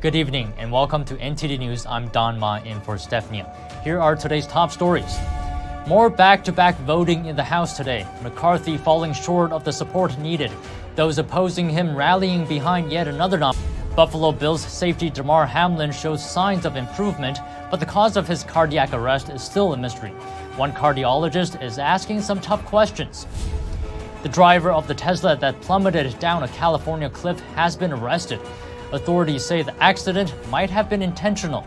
Good evening and welcome to NTD News. I'm Don Ma in for Stephanie. Here are today's top stories. More back-to-back voting in the House today. McCarthy falling short of the support needed. Those opposing him rallying behind yet another nominee. Buffalo Bills safety Damar Hamlin shows signs of improvement, but the cause of his cardiac arrest is still a mystery. One cardiologist is asking some tough questions. The driver of the Tesla that plummeted down a California cliff has been arrested. Authorities say the accident might have been intentional.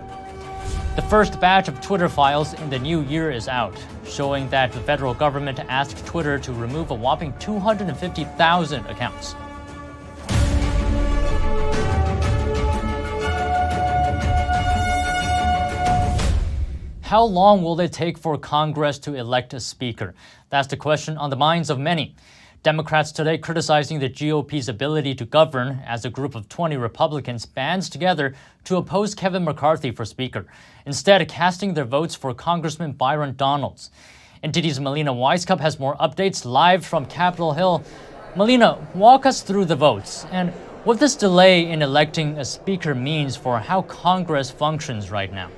The first batch of Twitter files in the new year is out, showing that the federal government asked Twitter to remove a whopping 250,000 accounts. How long will it take for Congress to elect a speaker? That's the question on the minds of many. Democrats today criticizing the GOP's ability to govern as a group of 20 Republicans bands together to oppose Kevin McCarthy for Speaker, instead casting their votes for Congressman Byron Donalds. NTD's Melina Weisskopf has more updates live from Capitol Hill. Melina, walk us through the votes and what this delay in electing a speaker means for how Congress functions right now.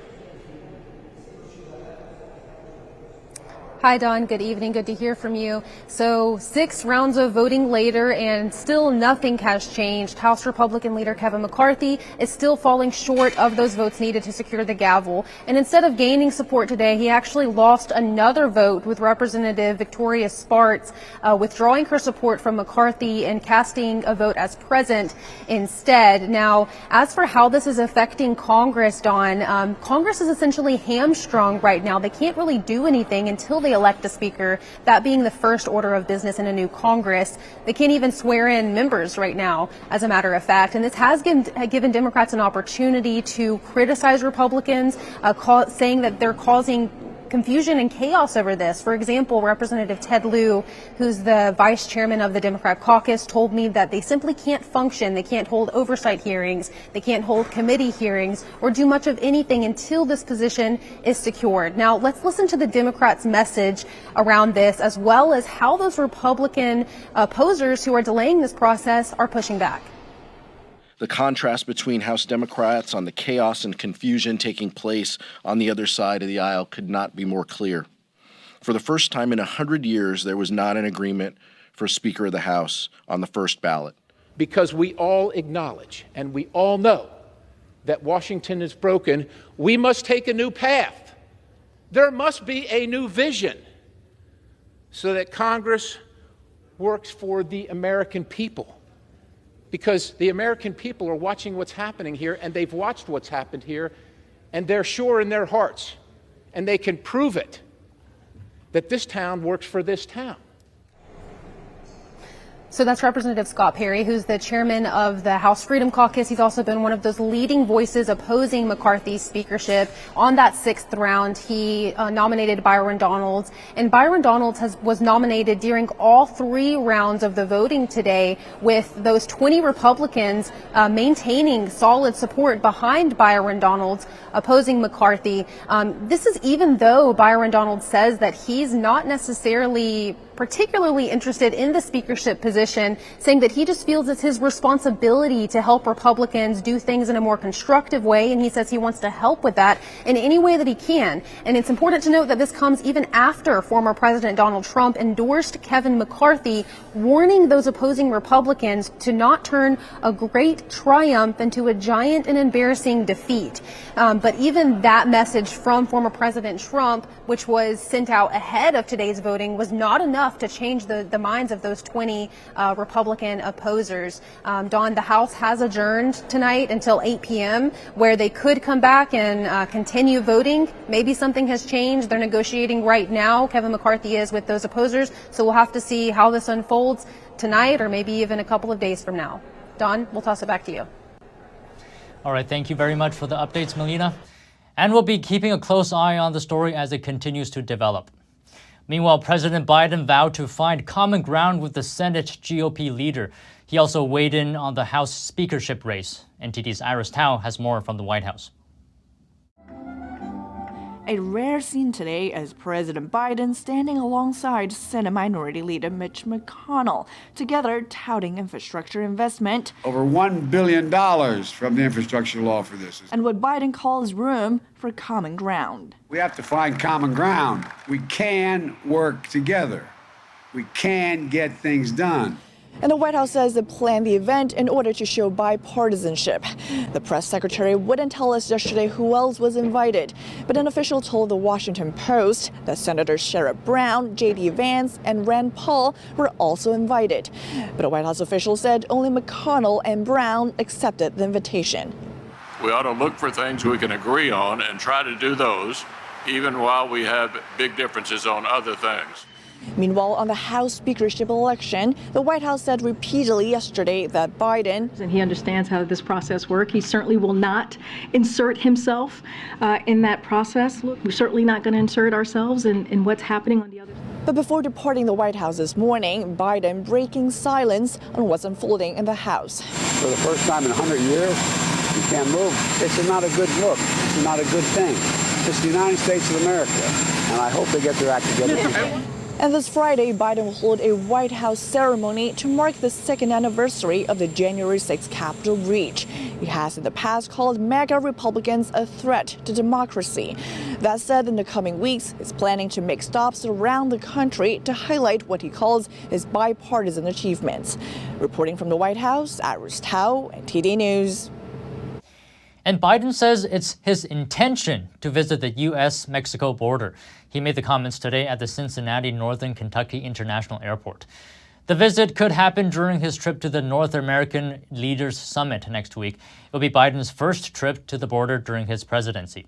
Hi, Don. Good evening. Good to hear from you. So 6 rounds of voting later and still nothing has changed. House Republican leader Kevin McCarthy is still falling short of those votes needed to secure the gavel. And instead of gaining support today, he actually lost another vote with Representative Victoria Spartz withdrawing her support from McCarthy and casting a vote as present instead. Now, as for how this is affecting Congress, Don, Congress is essentially hamstrung right now. They can't really do anything until they elect a speaker, that being the first order of business in a new Congress. They can't even swear in members right now, as a matter of fact. And this has given Democrats an opportunity to criticize Republicans, saying that they're causing confusion and chaos over this. For example, Representative Ted Lieu, who's the vice chairman of the Democrat caucus, told me that they simply can't function. They can't hold oversight hearings. They can't hold committee hearings or do much of anything until this position is secured. Now, let's listen to the Democrats' message around this, as well as how those Republican opposers who are delaying this process are pushing back. The contrast between House Democrats on the chaos and confusion taking place on the other side of the aisle could not be more clear. For the first time in 100 years, there was not an agreement for Speaker of the House on the first ballot. Because we all acknowledge and we all know that Washington is broken, we must take a new path. There must be a new vision so that Congress works for the American people. Because the American people are watching what's happening here, and they've watched what's happened here, and they're sure in their hearts, and they can prove it, that this town works for this town. So that's Representative Scott Perry, who's the chairman of the House Freedom Caucus. He's also been one of those leading voices opposing McCarthy's speakership. On that 6th round, he nominated Byron Donalds, and Byron Donalds was nominated during all 3 rounds of the voting today, with those 20 Republicans maintaining solid support behind Byron Donalds, opposing McCarthy. This is even though Byron Donalds says that he's not necessarily particularly interested in the speakership position, saying that he just feels it's his responsibility to help Republicans do things in a more constructive way, and he says he wants to help with that in any way that he can. And it's important to note that this comes even after former President Donald Trump endorsed Kevin McCarthy, warning those opposing Republicans to not turn a great triumph into a giant and embarrassing defeat. But even that message from former President Trump, which was sent out ahead of today's voting, was not enough to change the minds of those 20 Republican opposers. Dawn, the House has adjourned tonight until 8 p.m., where they could come back and continue voting. Maybe something has changed. They're negotiating right now. Kevin McCarthy is with those opposers. So we'll have to see how this unfolds tonight or maybe even a couple of days from now. Dawn, we'll toss it back to you. All right, thank you very much for the updates, Melina. And we'll be keeping a close eye on the story as it continues to develop. Meanwhile, President Biden vowed to find common ground with the Senate GOP leader. He also weighed in on the House speakership race. NTD's Iris Tao has more from the White House. A rare scene today as President Biden standing alongside Senate Minority Leader Mitch McConnell, together touting infrastructure investment. Over $1 billion from the infrastructure law for this. And what Biden calls room for common ground. We have to find common ground. We can work together. We can get things done. And the White House says it planned the event in order to show bipartisanship. The press secretary wouldn't tell us yesterday who else was invited, but an official told the Washington Post that Senators Sherrod Brown, J.D. Vance, and Rand Paul were also invited. But a White House official said only McConnell and Brown accepted the invitation. We ought to look for things we can agree on and try to do those, even while we have big differences on other things. Meanwhile, on the House speakership election, the White House said repeatedly yesterday that Biden, and he understands how this process works. He certainly will not insert himself in that process. Look, we're certainly not going to insert ourselves in what's happening on the other side. But before departing the White House this morning, Biden breaking silence on what's unfolding in the House. For the first time in 100 years, you can't move. It's not a good look. It's not a good thing. It's the United States of America, and I hope they get their act together. And this Friday, Biden will hold a White House ceremony to mark the second anniversary of the January 6th Capitol breach. He has in the past called MAGA Republicans a threat to democracy. That said, in the coming weeks, he's planning to make stops around the country to highlight what he calls his bipartisan achievements. Reporting from the White House, Iris Tao, NTD News. And Biden says it's his intention to visit the U.S.-Mexico border. He made the comments today at the Cincinnati Northern Kentucky International Airport. The visit could happen during his trip to the North American Leaders Summit next week. It will be Biden's first trip to the border during his presidency.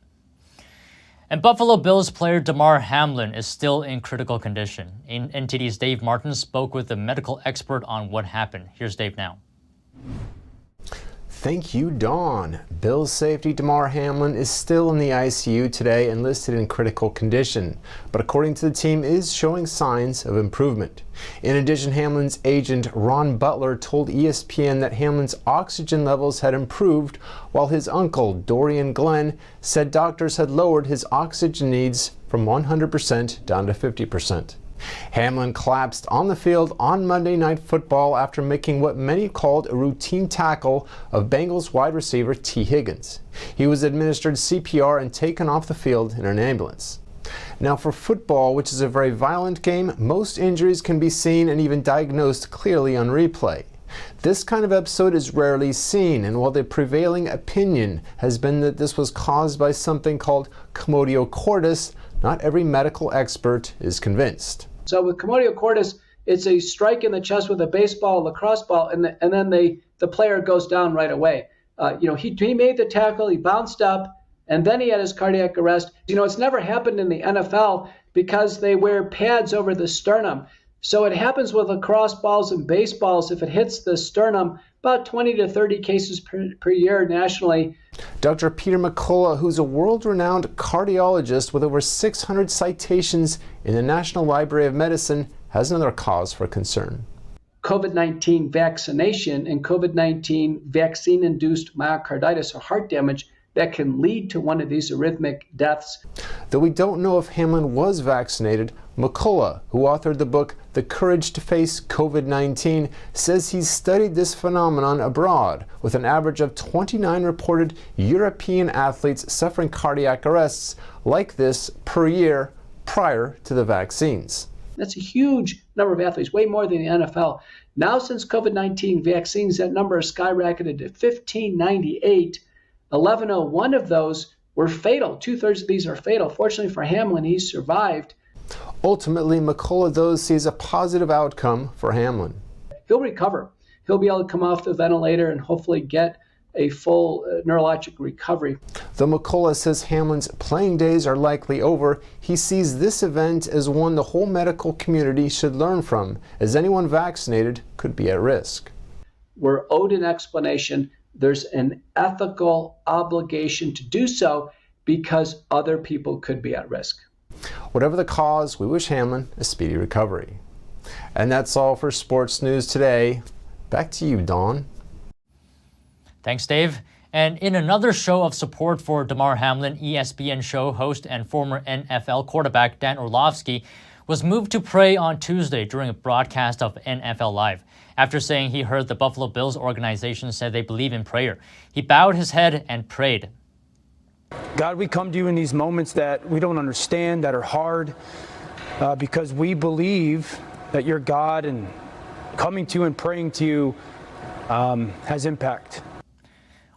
And Buffalo Bills player Damar Hamlin is still in critical condition. NTD's Dave Martin spoke with a medical expert on what happened. Here's Dave now. Thank you, Dawn. Bills safety Damar Hamlin is still in the ICU today and listed in critical condition, but according to the team is showing signs of improvement. In addition, Hamlin's agent Ron Butler told ESPN that Hamlin's oxygen levels had improved, while his uncle Dorian Glenn said doctors had lowered his oxygen needs from 100% down to 50%. Hamlin collapsed on the field on Monday Night Football after making what many called a routine tackle of Bengals wide receiver T. Higgins. He was administered CPR and taken off the field in an ambulance. Now, for football, which is a very violent game, most injuries can be seen and even diagnosed clearly on replay. This kind of episode is rarely seen, and while the prevailing opinion has been that this was caused by something called commotio cordis, not every medical expert is convinced. So with commotio cordis, it's a strike in the chest with a baseball, lacrosse ball, and then the player goes down right away. He made the tackle, he bounced up, and then he had his cardiac arrest. It's never happened in the NFL because they wear pads over the sternum. So it happens with lacrosse balls and baseballs. If it hits the sternum, about 20 to 30 cases per year nationally. Dr. Peter McCullough, who's a world-renowned cardiologist with over 600 citations in the National Library of Medicine, has another cause for concern. COVID-19 vaccination and COVID-19 vaccine-induced myocarditis or heart damage that can lead to one of these arrhythmic deaths. Though we don't know if Hamlin was vaccinated, McCullough, who authored the book The Courage to Face COVID-19, says he's studied this phenomenon abroad, with an average of 29 reported European athletes suffering cardiac arrests like this per year prior to the vaccines. That's a huge number of athletes, way more than the NFL. Now, since COVID-19 vaccines, that number has skyrocketed to 1,598. 1,101 of those were fatal. 2/3 of these are fatal. Fortunately for Hamlin, he survived. Ultimately, McCullough, though, sees a positive outcome for Hamlin. He'll recover. He'll be able to come off the ventilator and hopefully get a full neurologic recovery. Though McCullough says Hamlin's playing days are likely over, he sees this event as one the whole medical community should learn from, as anyone vaccinated could be at risk. We're owed an explanation. There's an ethical obligation to do so because other people could be at risk. Whatever the cause, we wish Hamlin a speedy recovery. And that's all for Sports News today. Back to you, Dawn. Thanks, Dave. And in another show of support for Damar Hamlin, ESPN show host and former NFL quarterback Dan Orlovsky was moved to pray on Tuesday during a broadcast of NFL Live. After saying he heard the Buffalo Bills organization said they believe in prayer, he bowed his head and prayed. God, we come to you in these moments that we don't understand, that are hard, because we believe that you're God, and coming to you and praying to you has impact.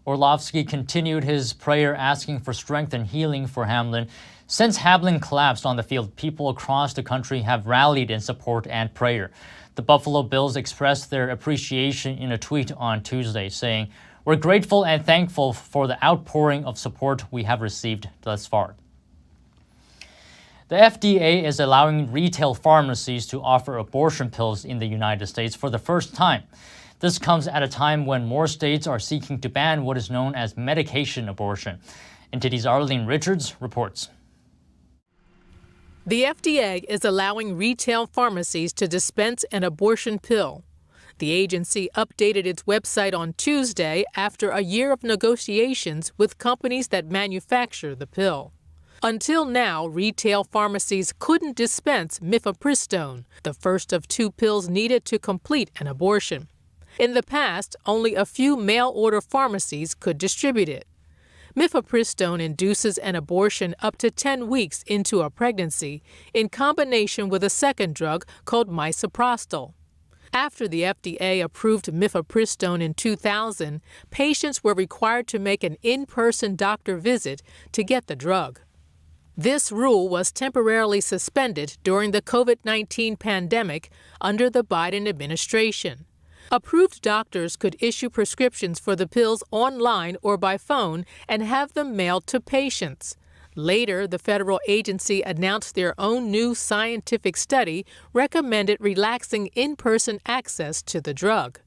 Orlovsky continued his prayer asking for strength and healing for Hamlin. Since Hamlin collapsed on the field, people across the country have rallied in support and prayer. The Buffalo Bills expressed their appreciation in a tweet on Tuesday, saying, "We're grateful and thankful for the outpouring of support we have received thus far." The FDA is allowing retail pharmacies to offer abortion pills in the United States for the first time. This comes at a time when more states are seeking to ban what is known as medication abortion. NTD's Arlene Richards reports. The FDA is allowing retail pharmacies to dispense an abortion pill. The agency updated its website on Tuesday after a year of negotiations with companies that manufacture the pill. Until now, retail pharmacies couldn't dispense mifepristone, the first of two pills needed to complete an abortion. In the past, only a few mail-order pharmacies could distribute it. Mifepristone induces an abortion up to 10 weeks into a pregnancy in combination with a second drug called misoprostol. After the FDA approved mifepristone in 2000, patients were required to make an in-person doctor visit to get the drug. This rule was temporarily suspended during the COVID-19 pandemic under the Biden administration. Approved doctors could issue prescriptions for the pills online or by phone and have them mailed to patients. Later, the federal agency announced their own new scientific study recommended relaxing in-person access to the drug.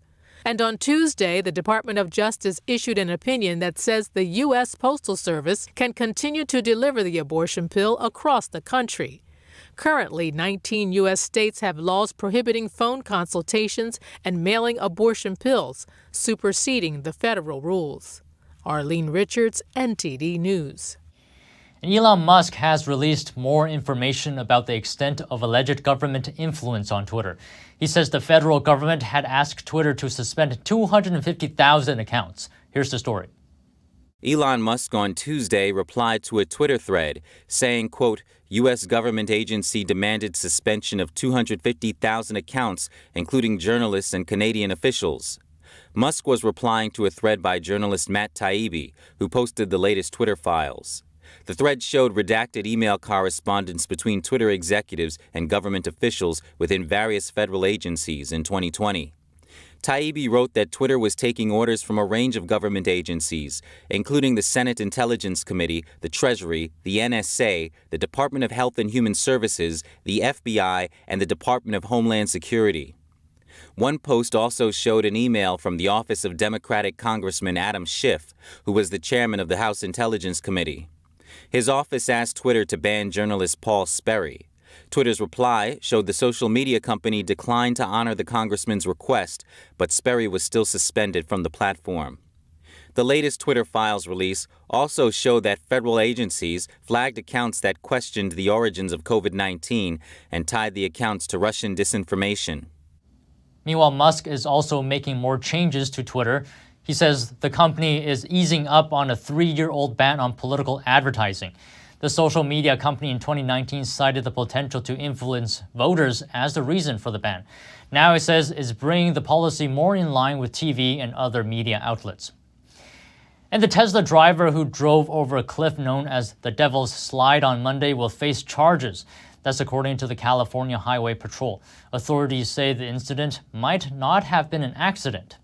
And on Tuesday, the Department of Justice issued an opinion that says the U.S. Postal Service can continue to deliver the abortion pill across the country. Currently, 19 U.S. states have laws prohibiting phone consultations and mailing abortion pills, superseding the federal rules. Arlene Richards, NTD News. And Elon Musk has released more information about the extent of alleged government influence on Twitter. He says the federal government had asked Twitter to suspend 250,000 accounts. Here's the story. Elon Musk on Tuesday replied to a Twitter thread saying, quote, U.S. government agency demanded suspension of 250,000 accounts, including journalists and Canadian officials. Musk was replying to a thread by journalist Matt Taibbi, who posted the latest Twitter files. The thread showed redacted email correspondence between Twitter executives and government officials within various federal agencies in 2020. Taibbi wrote that Twitter was taking orders from a range of government agencies, including the Senate Intelligence Committee, the Treasury, the NSA, the Department of Health and Human Services, the FBI, and the Department of Homeland Security. One post also showed an email from the office of Democratic Congressman Adam Schiff, who was the chairman of the House Intelligence Committee. His office asked Twitter to ban journalist Paul Sperry. Twitter's reply showed the social media company declined to honor the congressman's request, but Sperry was still suspended from the platform. The latest Twitter files release also showed that federal agencies flagged accounts that questioned the origins of COVID-19 and tied the accounts to Russian disinformation. Meanwhile, Musk is also making more changes to Twitter. He says the company is easing up on a 3-year-old ban on political advertising. The social media company in 2019 cited the potential to influence voters as the reason for the ban. Now it says it's bringing the policy more in line with TV and other media outlets. And the Tesla driver who drove over a cliff known as the Devil's Slide on Monday will face charges. That's according to the California Highway Patrol. Authorities say the incident might not have been an accident.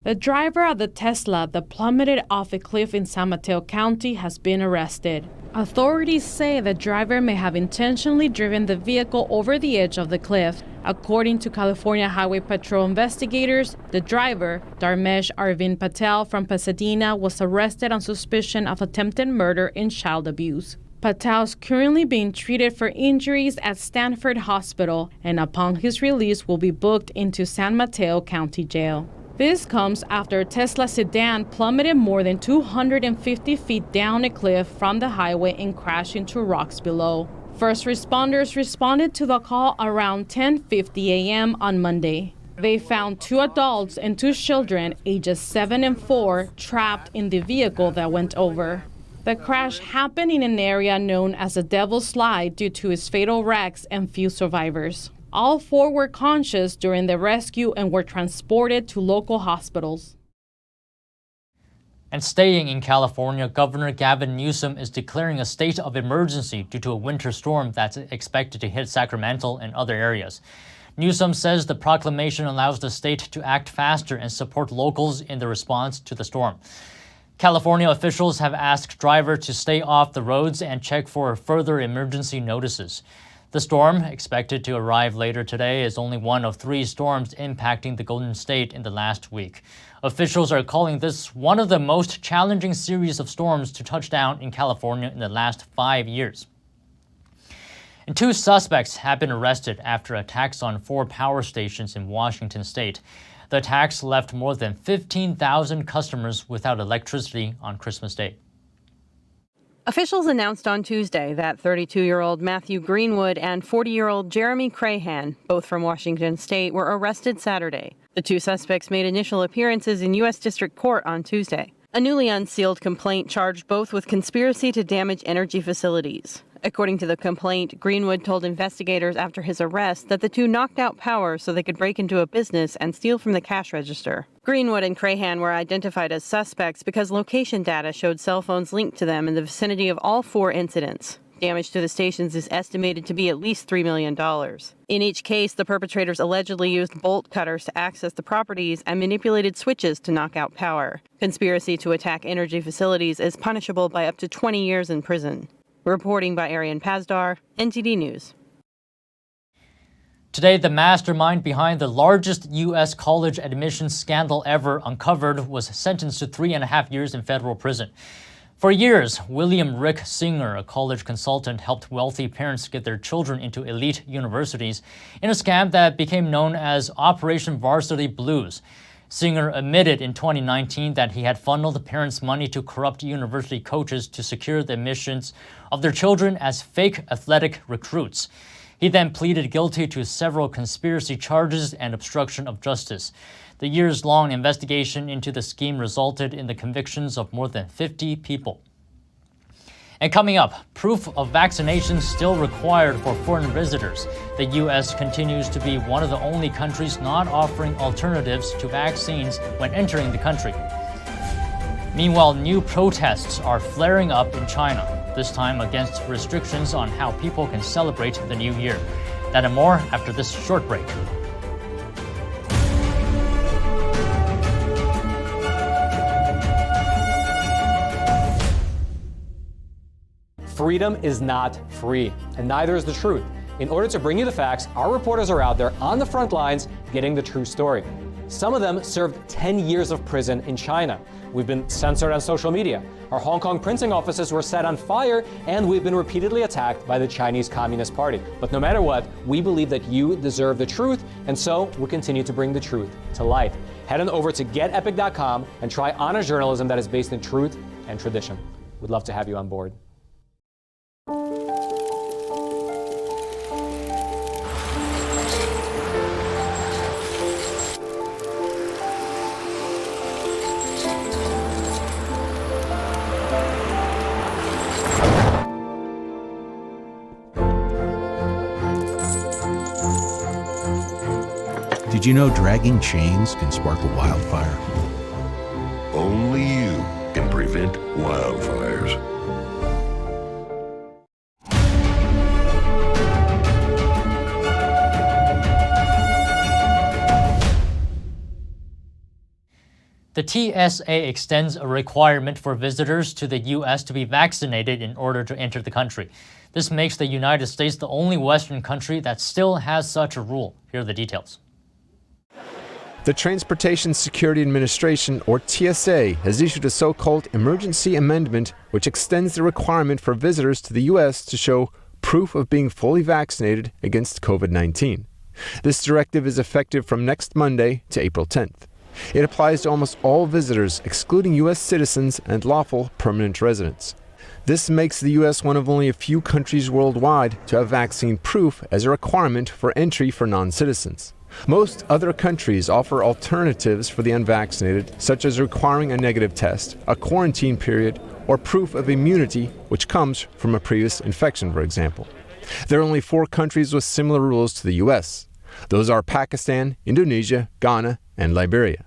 The driver of the Tesla that plummeted off a cliff in San Mateo County has been arrested. Authorities say the driver may have intentionally driven the vehicle over the edge of the cliff. According to California Highway Patrol investigators, the driver, Dharmesh Arvind Patel from Pasadena, was arrested on suspicion of attempted murder and child abuse. Patel is currently being treated for injuries at Stanford Hospital and upon his release will be booked into San Mateo County Jail. This comes after a Tesla sedan plummeted more than 250 feet down a cliff from the highway and crashed into rocks below. First responders responded to the call around 10:50 a.m. on Monday. They found 2 adults and 2 children, ages 7 and 4, trapped in the vehicle that went over. The crash happened in an area known as the Devil's Slide due to its fatal wrecks and few survivors. All 4 were conscious during the rescue and were transported to local hospitals. And staying in California, Governor Gavin Newsom is declaring a state of emergency due to a winter storm that's expected to hit Sacramento and other areas. Newsom says the proclamation allows the state to act faster and support locals in the response to the storm. California officials have asked drivers to stay off the roads and check for further emergency notices. The storm, expected to arrive later today, is only one of 3 storms impacting the Golden State in the last week. Officials are calling this one of the most challenging series of storms to touch down in California in the last 5 years. And 2 suspects have been arrested after attacks on 4 power stations in Washington state. The attacks left more than 15,000 customers without electricity on Christmas Day. Officials announced on Tuesday that 32-year-old Matthew Greenwood and 40-year-old Jeremy Crahan, both from Washington state, were arrested Saturday. The 2 suspects made initial appearances in U.S. District Court on Tuesday. A newly unsealed complaint charged both with conspiracy to damage energy facilities. According to the complaint, Greenwood told investigators after his arrest that the 2 knocked out power so they could break into a business and steal from the cash register. Greenwood and Crahan were identified as suspects because location data showed cell phones linked to them in the vicinity of all 4 incidents. Damage to the stations is estimated to be at least $3 million. In each case, the perpetrators allegedly used bolt cutters to access the properties and manipulated switches to knock out power. Conspiracy to attack energy facilities is punishable by up to 20 years in prison. Reporting by Arian Pazdar, NTD News. Today, the mastermind behind the largest U.S. college admissions scandal ever uncovered was sentenced to 3.5 years in federal prison. For years, William Rick Singer, a college consultant, helped wealthy parents get their children into elite universities in a scam that became known as Operation Varsity Blues. Singer admitted in 2019 that he had funneled parents' money to corrupt university coaches to secure the admissions of their children as fake athletic recruits. He then pleaded guilty to several conspiracy charges and obstruction of justice. The years-long investigation into the scheme resulted in the convictions of more than 50 people. And coming up, proof of vaccination still required for foreign visitors. The U.S. continues to be one of the only countries not offering alternatives to vaccines when entering the country. Meanwhile, new protests are flaring up in China, this time against restrictions on how people can celebrate the new year. That and more after this short break. Freedom is not free, and neither is the truth. In order to bring you the facts, our reporters are out there on the front lines getting the true story. Some of them served 10 years of prison in China. We've been censored on social media. Our Hong Kong printing offices were set on fire, and we've been repeatedly attacked by the Chinese Communist Party. But no matter what, we believe that you deserve the truth, and so we'll continue to bring the truth to light. Head on over to getepic.com and try honest journalism that is based in truth and tradition. We'd love to have you on board. Did you know dragging chains can spark a wildfire? Only you can prevent wildfires. The TSA extends a requirement for visitors to the U.S. to be vaccinated in order to enter the country. This makes the United States the only Western country that still has such a rule. Here are the details. The Transportation Security Administration, or TSA, has issued a so-called emergency amendment which extends the requirement for visitors to the U.S. to show proof of being fully vaccinated against COVID-19. This directive is effective from next Monday to April 10th. It applies to almost all visitors, excluding U.S. citizens and lawful permanent residents. This makes the U.S. one of only a few countries worldwide to have vaccine proof as a requirement for entry for non-citizens. Most other countries offer alternatives for the unvaccinated, such as requiring a negative test, a quarantine period, or proof of immunity, which comes from a previous infection, for example. There are only 4 countries with similar rules to the U.S. Those are Pakistan, Indonesia, Ghana, and Liberia.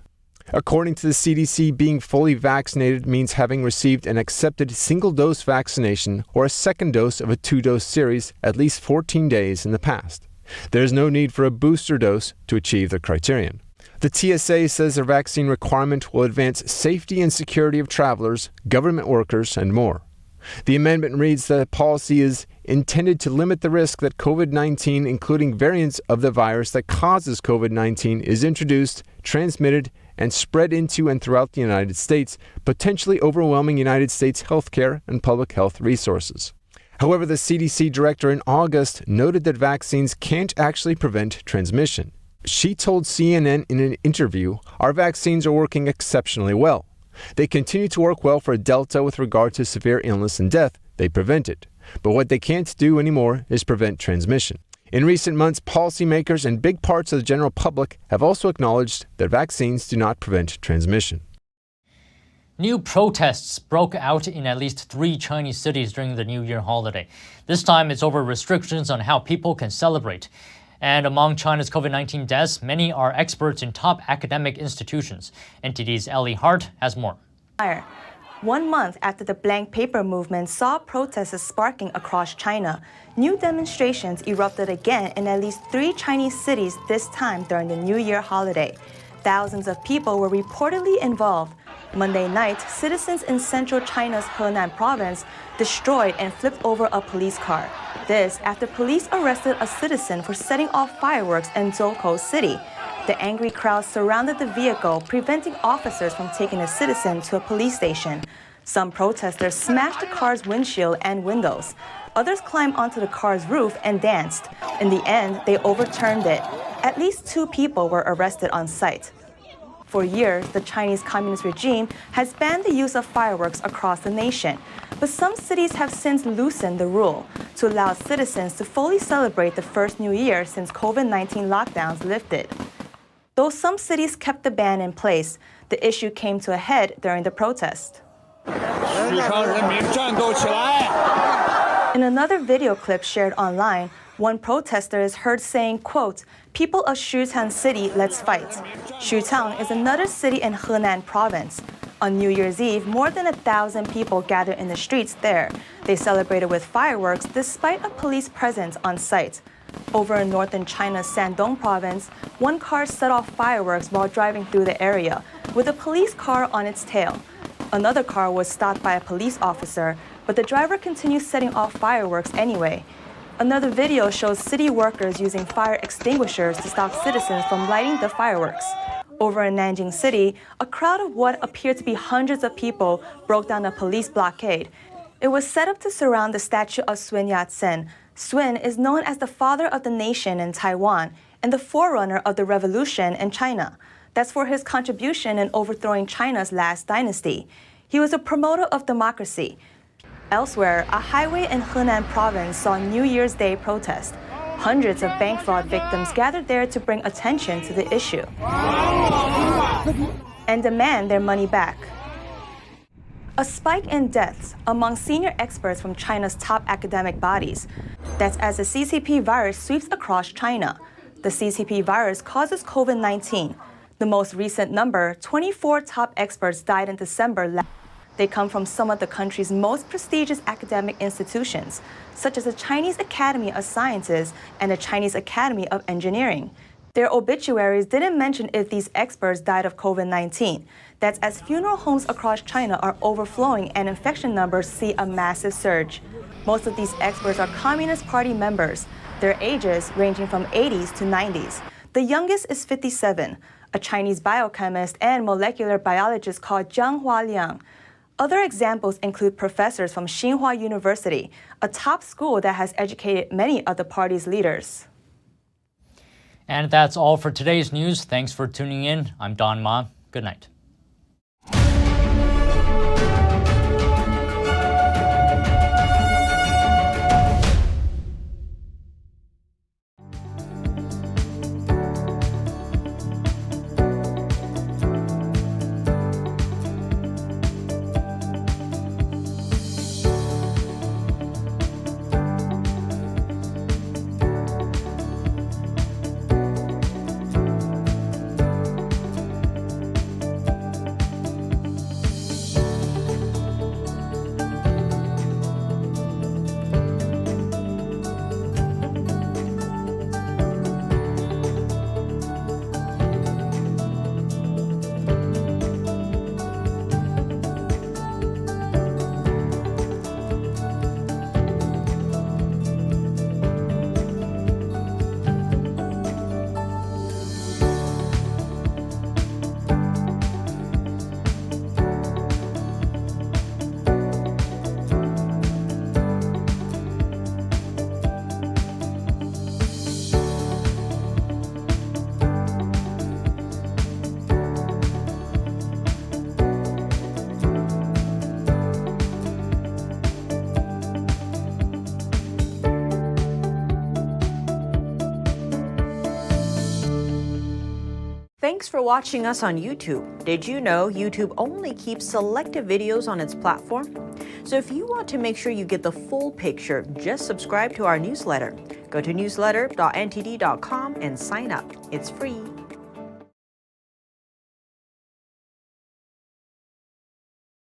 According to the CDC, being fully vaccinated means having received an accepted single-dose vaccination or a second dose of a 2-dose series at least 14 days in the past. There is no need for a booster dose to achieve the criterion. The TSA says their vaccine requirement will advance safety and security of travelers, government workers, and more. The amendment reads that the policy is intended to limit the risk that COVID-19, including variants of the virus that causes COVID-19, is introduced, transmitted, and spread into and throughout the United States, potentially overwhelming United States healthcare and public health resources. However, the CDC director in August noted that vaccines can't actually prevent transmission. She told CNN in an interview, "Our vaccines are working exceptionally well. They continue to work well for Delta with regard to severe illness and death. They prevent it. But what they can't do anymore is prevent transmission." In recent months, policymakers and big parts of the general public have also acknowledged that vaccines do not prevent transmission. New protests broke out in at least 3 Chinese cities during the New Year holiday. This time it's over restrictions on how people can celebrate. And among China's COVID-19 deaths, many are experts in top academic institutions. NTD's Ellie Hart has more. 1 month after the blank paper movement saw protests sparking across China, new demonstrations erupted again in at least 3 Chinese cities, this time during the New Year holiday. Thousands of people were reportedly involved. Monday night, citizens in central China's Henan province destroyed and flipped over a police car. This after police arrested a citizen for setting off fireworks in Zhoukou City. The angry crowd surrounded the vehicle, preventing officers from taking the citizen to a police station. Some protesters smashed the car's windshield and windows. Others climbed onto the car's roof and danced. In the end, they overturned it. At least 2 people were arrested on site. For years, the Chinese Communist regime has banned the use of fireworks across the nation. But some cities have since loosened the rule to allow citizens to fully celebrate the first New Year since COVID-19 lockdowns lifted. Though some cities kept the ban in place, the issue came to a head during the protest. In another video clip shared online, one protester is heard saying, quote, "People of Xuchang City, let's fight." Xuchang is another city in Henan province. On New Year's Eve, more than 1,000 people gathered in the streets there. They celebrated with fireworks despite a police presence on site. Over in northern China's Shandong province, one car set off fireworks while driving through the area, with a police car on its tail. Another car was stopped by a police officer, but the driver continued setting off fireworks anyway. Another video shows city workers using fire extinguishers to stop citizens from lighting the fireworks. Over in Nanjing City, a crowd of what appeared to be hundreds of people broke down a police blockade. It was set up to surround the statue of Sun Yat-sen. Sun is known as the father of the nation in Taiwan and the forerunner of the revolution in China. That's for his contribution in overthrowing China's last dynasty. He was a promoter of democracy. Elsewhere, a highway in Henan province saw New Year's Day protests. Hundreds of bank fraud victims gathered there to bring attention to the issue and demand their money back. A spike in deaths among senior experts from China's top academic bodies. That's as the CCP virus sweeps across China. The CCP virus causes COVID-19. The most recent number, 24 top experts died in December. They come from some of the country's most prestigious academic institutions, such as the Chinese Academy of Sciences and the Chinese Academy of Engineering. Their obituaries didn't mention if these experts died of COVID-19. That's as funeral homes across China are overflowing and infection numbers see a massive surge. Most of these experts are Communist Party members, their ages ranging from 80s to 90s. The youngest is 57, a Chinese biochemist and molecular biologist called Zhang Hualiang. Other examples include professors from Tsinghua University, a top school that has educated many of the party's leaders. And that's all for today's news. Thanks for tuning in. I'm Don Ma. Good night. Thanks for watching us on YouTube. Did you know YouTube only keeps selective videos on its platform? So if you want to make sure you get the full picture, just subscribe to our newsletter. Go to newsletter.ntd.com and sign up. It's free.